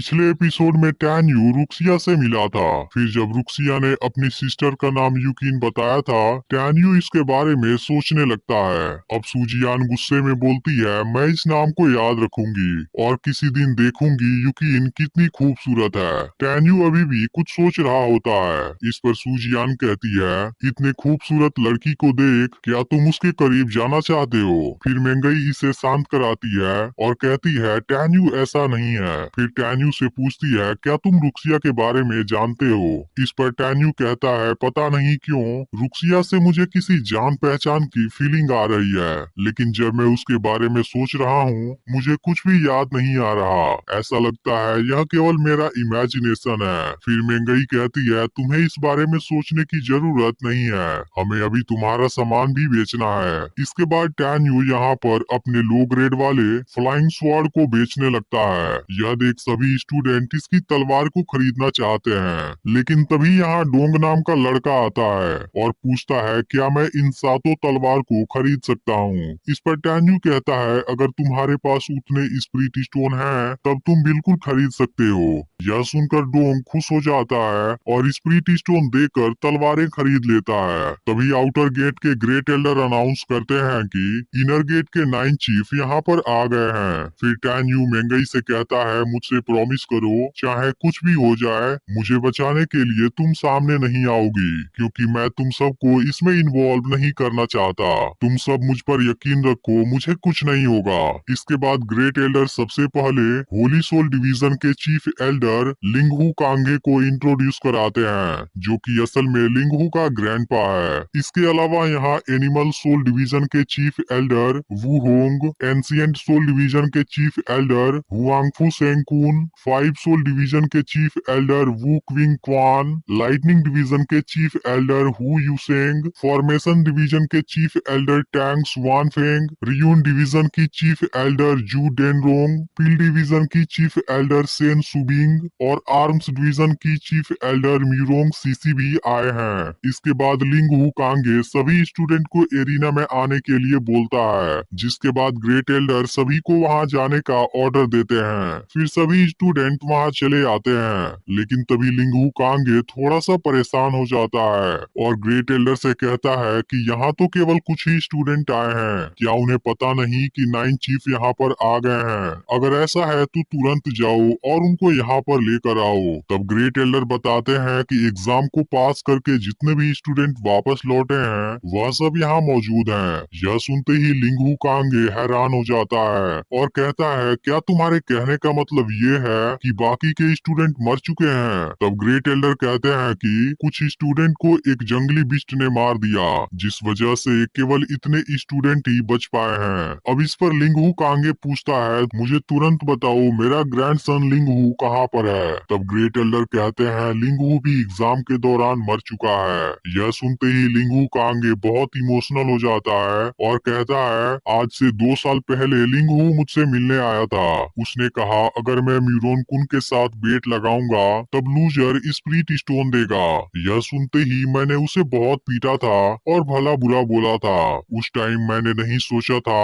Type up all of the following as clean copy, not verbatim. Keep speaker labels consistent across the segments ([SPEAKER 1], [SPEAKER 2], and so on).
[SPEAKER 1] पिछले एपिसोड में टैन्यू रुक्सिया से मिला था। फिर जब रुक्सिया ने अपनी सिस्टर का नाम यूकिन बताया था, टैन्यू इसके बारे में सोचने लगता है। अब सूजियान गुस्से में बोलती है, मैं इस नाम को याद रखूंगी और किसी दिन देखूंगी यूकिन कितनी खूबसूरत है। टैन्यू अभी भी कुछ सोच रहा होता है। इस पर सूजियान कहती है, इतने खूबसूरत लड़की को देख क्या तुम उसके करीब जाना चाहते हो? फिर मेंगई इसे शांत कराती है और कहती है, टैन्यू ऐसा नहीं है। फिर टैन्यू से पूछती है, क्या तुम रुक्सिया के बारे में जानते हो? इस पर टैन्यू कहता है, पता नहीं क्यों रुक्सिया से मुझे किसी जान पहचान की फीलिंग आ रही है, लेकिन जब मैं उसके बारे में सोच रहा हूँ मुझे कुछ भी याद नहीं आ रहा। ऐसा लगता है यह केवल मेरा इमेजिनेशन है। फिर मेंगई कहती है, तुम्हें इस बारे में सोचने की जरूरत नहीं है, हमें अभी तुम्हारा सामान भी बेचना है। इसके बाद टैन्यू यहाँ पर अपने लो ग्रेड वाले फ्लाइंग स्वॉर्ड को बेचने लगता है। यह देख सभी स्टूडेंट इसकी तलवार को खरीदना चाहते हैं, लेकिन तभी यहाँ डोंग नाम का लड़का आता है और पूछता है, क्या मैं इन सातों तलवार को खरीद सकता हूँ? इस पर टैन्यू कहता है, अगर तुम्हारे पास उतने स्पिरिट स्टोन हैं, तब तुम बिल्कुल खरीद सकते हो। यह सुनकर डोंग खुश हो जाता है और स्पिरिट स्टोन देकर तलवारें खरीद लेता है। तभी आउटर गेट के ग्रेट एल्डर अनाउंस करते हैं कि इनर गेट के 9 चीफ यहाँ पर आ गए हैं। फिर टैन्यू मेंगई से कहता है, मुझसे प्रॉमिस करो चाहे कुछ भी हो जाए, मुझे बचाने के लिए तुम सामने नहीं आओगी, क्योंकि मैं तुम सबको इसमें इन्वॉल्व नहीं करना चाहता। तुम सब मुझ पर यकीन रखो, मुझे कुछ नहीं होगा। इसके बाद ग्रेट एल्डर सबसे पहले होली सोल डिवीजन के चीफ एल्डर लिंगहू कांगे को इंट्रोड्यूस कराते हैं, जो कि असल में लिंगहू का ग्रैंडपा है। इसके अलावा यहाँ एनिमल सोल डिवीजन के chief elder Wu Hong, ancient soul division के chief elder Huangfu Sengkun, 5 soul division के chief elder Wu Qing Quan, lightning division के chief elder Hu Yuseng, formation division के chief elder Tang Swanfeng, rune division की chief elder Zhu Denrong, pill division की chief elder Sen Subing और arms division की chief elder Murong सीसी भी आए हैं। इसके बाद लिंगहू कांगे सभी स्टूडेंट को एरिना में आने के लिए बोलता है, जिसके बाद ग्रेट एल्डर सभी को वहां जाने का ऑर्डर देते हैं। फिर सभी स्टूडेंट वहां चले आते हैं, लेकिन तभी लिंगहू कांगे थोड़ा सा परेशान हो जाता है और ग्रेट एल्डर से कहता है कि यहाँ तो केवल कुछ ही स्टूडेंट आए हैं, क्या उन्हें पता नहीं कि 9 चीफ यहाँ पर आ गए हैं? अगर ऐसा है तो तुरंत जाओ और उनको यहाँ पर लेकर आओ। तब ग्रेट एल्डर बताते हैं कि एग्जाम को पास करके जितने भी स्टूडेंट वापस लौटे हैं वह सब यहाँ मौजूद हैं। यह सुनते ही लिंगहू कांगे हैरान हो जाता है और कहता है, क्या तुम्हारे कहने का मतलब ये है कि बाकी के स्टूडेंट मर चुके हैं? तब ग्रेट एल्डर कहते हैं कि कुछ स्टूडेंट को एक जंगली बिस्ट ने मार दिया, जिस वजह से केवल इतने स्टूडेंट ही बच पाए हैं। अब इस पर लिंगहू कांगे पूछता है, मुझे तुरंत बताओ मेरा ग्रैंडसन लिंगहू कहाँ पर है? तब ग्रेट एल्डर कहते हैं, लिंगहू भी एग्जाम के दौरान मर चुका है। यह सुनते ही लिंगहू कांगे बहुत इमोशनल हो जाता है और कहता है, आज से 2 साल पहले लिंगहू मुझसे मिलने आया था। उसने कहा अगर मैं म्यूरोन कुन के साथ बेट लगाऊंगा तब लूजर स्पिरिट स्टोन देगा। यह सुनते ही मैंने उसे बहुत पीटा था और भला बुरा बोला था। उस टाइम मैंने नहीं सोचा था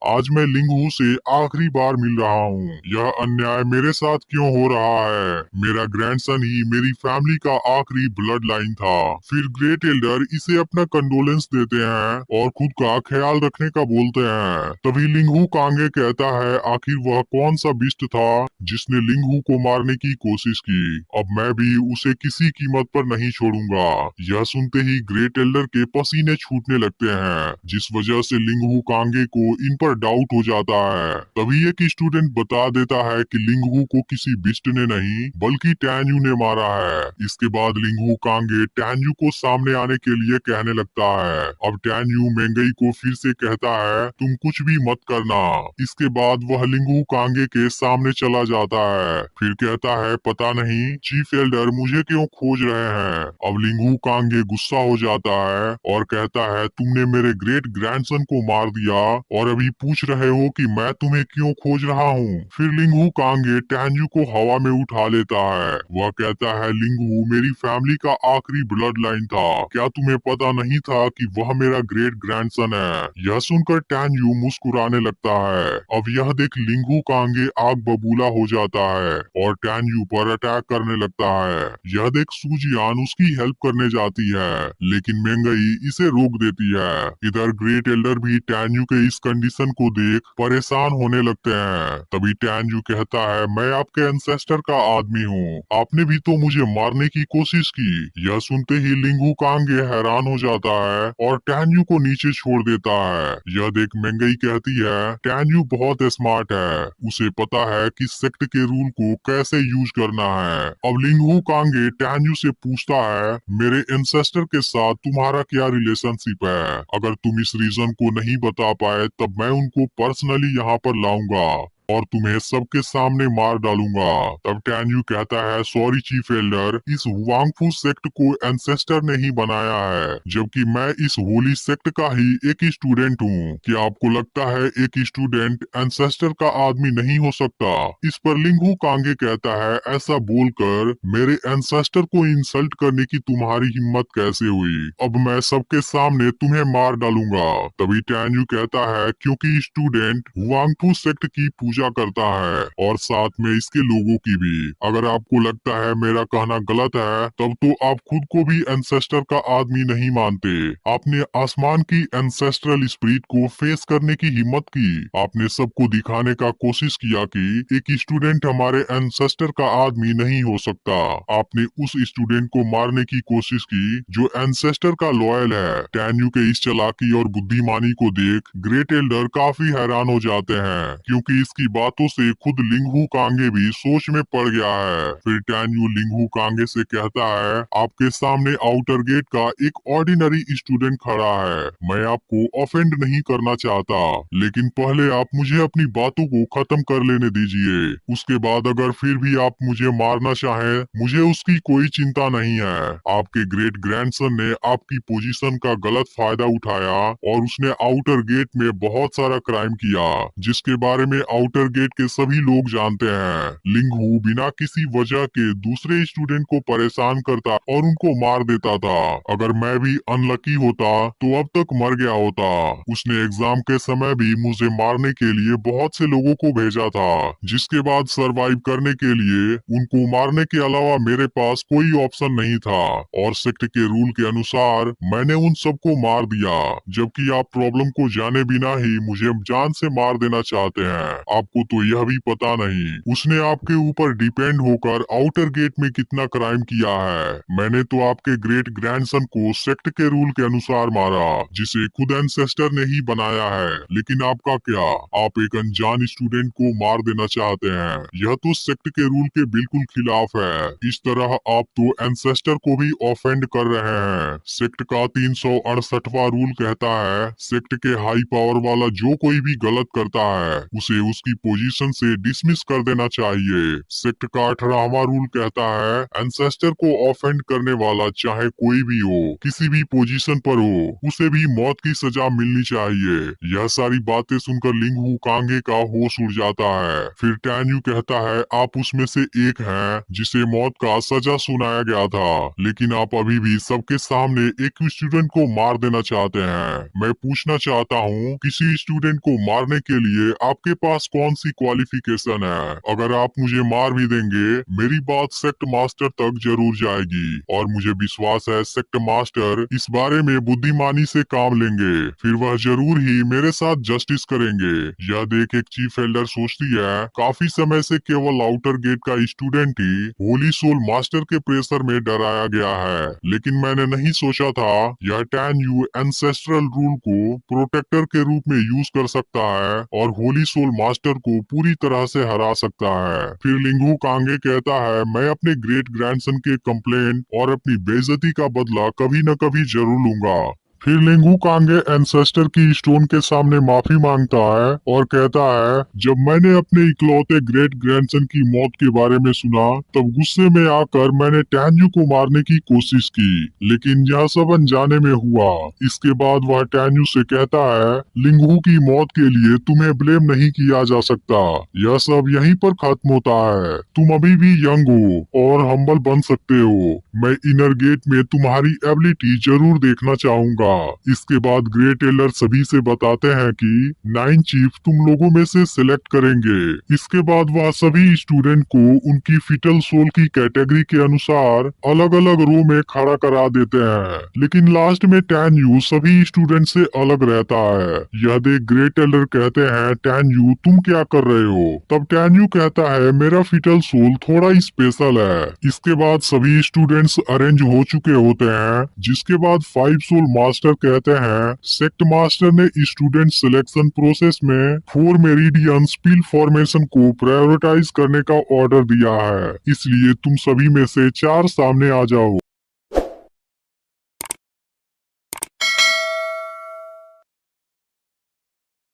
[SPEAKER 1] आज मैं लिंगहू से आखिरी बार मिल रहा हूँ। यह अन्याय मेरे साथ क्यों हो रहा है? मेरा ग्रैंडसन ही मेरी फैमिली का आखिरी ब्लड लाइन था। फिर ग्रेट एल्डर इसे अपना कंडोलेंस देते हैं और खुद का ख्याल रखने का बोलते हैं। तभी लिंगहू कांगे कहता है, आखिर वह कौन सा बिस्ट था जिसने लिंगहू को मारने की कोशिश की? अब मैं भी उसे किसी कीमत पर नहीं छोड़ूंगा। यह सुनते ही ग्रेट एल्डर के पसीने छूटने लगते हैं, जिस वजह से लिंगहू कांगे को इन पर डाउट हो जाता है। तभी एक स्टूडेंट बता देता है कि लिंगहू को किसी बिस्ट ने नहीं बल्कि टैन्यू ने मारा है। इसके बाद लिंगहू कांगे टैन्यू को सामने आने के लिए कहने लगता है। अब टैन्यू मेंगई को फिर से कहता है, तुम कुछ भी मत करना। इसके बाद वह लिंगहू कांगे के सामने चला जाता है। फिर कहता है, पता नहीं चीफ एल्डर मुझे क्यों खोज रहे हैं। अब लिंगहू कांगे गुस्सा हो जाता है और कहता है, तुमने मेरे ग्रेट ग्रैंडसन को मार दिया और अभी पूछ रहे हो कि मैं तुम्हें क्यों खोज रहा हूँ। फिर लिंगहू कांगे टैन्यू को हवा में उठा लेता है। वह कहता है, लिंगहू मेरी फैमिली का आखिरी ब्लड लाइन था, क्या तुम्हें पता नहीं था कि वह मेरा ग्रेट ग्रैंडसन है। यह सुनकर टैन्यू मुस्कुराने लगता है। अब यह देख लिंगहू कांगे आग बबूला हो जाता है और टैन्यू पर अटैक करने लगता है। यह देख सूजियान उसकी हेल्प करने जाती है, लेकिन मेंगई इसे रोक देती है। इधर ग्रेट एल्डर भी टैन्यू के इस कंडीशन को देख परेशान होने लगते हैं। तभी टैन्यू कहता है, मैं आपके एंसेस्टर का आदमी हूँ, आपने भी तो मुझे मारने की कोशिश की। यह सुनते ही लिंगहू कांगे हैरान हो जाता है और टैन्यू को नीचे छोड़ देता है। यह देख मेंगई कहती है, टैन्यू बहुत स्मार्ट है, उसे पता है कि सेक्ट के रूल को कैसे यूज करना है। अब लिंगहू कांगे टैन्यू से पूछता है, मेरे एंसेस्टर के साथ तुम्हारा क्या रिलेशनशिप है? अगर तुम इस रीजन को नहीं बता पाए तब मैं उनको पर्सनली यहाँ पर लाऊंगा और तुम्हें सबके सामने मार डालूंगा। तब टैन्यू कहता है, सॉरी चीफ एल्डर, इस हुआंगफू सेक्ट को एंसेस्टर ने ही बनाया है, जबकि मैं इस होली सेक्ट का ही एक स्टूडेंट हूँ। क्या आपको लगता है एक स्टूडेंट एंसेस्टर का आदमी नहीं हो सकता? इस पर लिंगहू कांगे कहता है, ऐसा बोलकर मेरे एंसेस्टर को इंसल्ट करने की तुम्हारी हिम्मत कैसे हुई? अब मैं सबके सामने तुम्हें मार डालूंगा। तभी टैन्यू कहता है, क्योंकि स्टूडेंट हुआंगफू सेक्ट की पूजा करता है और साथ में इसके लोगों की भी। अगर आपको लगता है मेरा कहना गलत है, तब तो आप खुद को भी एंसेस्टर का आदमी नहीं मानते। आपने आसमान की एंसेस्ट्रल स्पिरिट को फेस करने की हिम्मत की। आपने सबको दिखाने का कोशिश किया कि एक स्टूडेंट हमारे एंसेस्टर का आदमी नहीं हो सकता। आपने उस स्टूडेंट को मारने की कोशिश की जो एंसेस्टर का लॉयल है। टैन्यू के इस चालाकी और बुद्धिमानी को देख ग्रेट एल्डर काफी हैरान हो जाते हैं, क्योंकि इसकी बातों से खुद लिंगहू कांगे भी सोच में पड़ गया है। फिर टैन्यू लिंगहू कांगे से कहता है, आपके सामने आउटर गेट का एक ऑर्डिनरी स्टूडेंट खड़ा है, मैं आपको ऑफेंड नहीं करना चाहता, लेकिन पहले आप मुझे अपनी बातों को खत्म कर लेने दीजिए। उसके बाद अगर फिर भी आप मुझे मारना चाहें, मुझे उसकी कोई चिंता नहीं है। आपके ग्रेट ग्रैंडसन ने आपकी पोजीशन का गलत फायदा उठाया और उसने आउटर गेट में बहुत सारा क्राइम किया, जिसके बारे में आउटर गेट के सभी लोग जानते हैं। लिंगहू बिना किसी वजह के दूसरे स्टूडेंट को परेशान करता और उनको मार देता था। अगर मैं भी अनलकी होता तो अब तक मर गया होता। उसने एग्जाम के समय भी मुझे मारने के लिए बहुत से लोगों को भेजा था, जिसके बाद सरवाइव करने के लिए उनको मारने के अलावा मेरे पास कोई ऑप्शन नहीं था और सेक्ट के रूल के अनुसार मैंने उन सबको मार दिया, जबकि आप प्रॉब्लम को जाने बिना ही मुझे जान से मार देना चाहते हैं। आपको तो यह भी पता नहीं उसने आपके ऊपर डिपेंड होकर आउटर गेट में कितना क्राइम किया है। मैंने तो आपके ग्रेट ग्रैंडसन को सेक्ट के रूल के अनुसार मारा, जिसे खुद एंसेस्टर ने ही बनाया है, लेकिन आपका क्या? आप एक अनजान स्टूडेंट को मार देना चाहते हैं। यह तो सेक्ट के रूल के बिल्कुल खिलाफ है। इस तरह आप तो एंसेस्टर को भी ऑफेंड कर रहे हैं। सेक्ट का 368वां रूल कहता है, सेक्ट के हाई पावर वाला जो कोई भी गलत करता है उसे उसकी पोजीशन से डिसमिस कर देना चाहिए। सेक्ट का 18वां रूल कहता है, एंसेस्टर को ऑफेंड करने वाला चाहे कोई भी हो, किसी भी पोजीशन पर हो, उसे भी मौत की सजा मिलनी चाहिए। यह सारी बातें सुनकर लिंगहू कांगे का होश उड़ जाता है। फिर टैन्यू कहता है, आप उसमें से एक हैं जिसे मौत का सजा सुनाया गया था, लेकिन आप अभी भी सबके सामने एक स्टूडेंट को मार देना चाहते हैं। मैं पूछना चाहता हूँ, किसी स्टूडेंट को मारने के लिए आपके पास कौन सी क्वालिफिकेशन है? अगर आप मुझे मार भी देंगे, मेरी बात सेक्ट मास्टर तक जरूर जाएगी और मुझे विश्वास है सेक्ट मास्टर इस बारे में बुद्धिमानी से काम लेंगे। फिर वह जरूर ही मेरे साथ जस्टिस करेंगे। यह देख एक चीफ एल्डर सोचती है, काफी समय से केवल आउटर गेट का स्टूडेंट ही होली सोल मास्टर के प्रेशर में डराया गया है, लेकिन मैंने नहीं सोचा था यह टैन्यू एंसेस्ट्रल रूल को प्रोटेक्टर के रूप में यूज कर सकता है और होली सोल मास्टर को पूरी तरह से हरा सकता है। फिर लिंगहू कांगे कहता है, मैं अपने ग्रेट ग्रैंडसन के कंप्लेंट और अपनी बेइज्जती का बदला कभी न कभी जरूर लूंगा। फिर लिंगू कांगे एंसेस्टर की स्टोन के सामने माफी मांगता है और कहता है, जब मैंने अपने इकलौते ग्रेट ग्रैंडसन की मौत के बारे में सुना तब गुस्से में आकर मैंने टैन्यू को मारने की कोशिश की, लेकिन यह सब अनजाने में हुआ। इसके बाद वह टैन्यू से कहता है, लिंगू की मौत के लिए तुम्हें ब्लेम नहीं किया जा सकता, यह सब यहीं पर खत्म होता है। तुम अभी भी यंग हो और हम्बल बन सकते हो। मैं इनर गेट में तुम्हारी एबिलिटी जरूर देखना चाहूंगा। इसके बाद ग्रेट एलर सभी से बताते हैं कि 9 चीफ तुम लोगों में से सिलेक्ट करेंगे। इसके बाद वह सभी स्टूडेंट को उनकी फिटल सोल की कैटेगरी के अनुसार अलग अलग रो में खड़ा करा देते हैं, लेकिन लास्ट में टैन्यू सभी स्टूडेंट से अलग रहता है। यह देख ग्रेट एलर कहते हैं, टैन्यू तुम क्या कर रहे हो? तब टैन्यू कहता है, मेरा फिटल सोल थोड़ा स्पेशल है। इसके बाद सभी स्टूडेंट्स अरेंज हो चुके होते हैं, जिसके बाद 5 सोल मास्टर कहते हैं, सेक्ट मास्टर ने स्टूडेंट सिलेक्शन प्रोसेस में 4 मेरिडियन स्पिल फॉर्मेशन को प्रायोरिटाइज करने का ऑर्डर दिया है, इसलिए तुम सभी में से 4 सामने आ जाओ।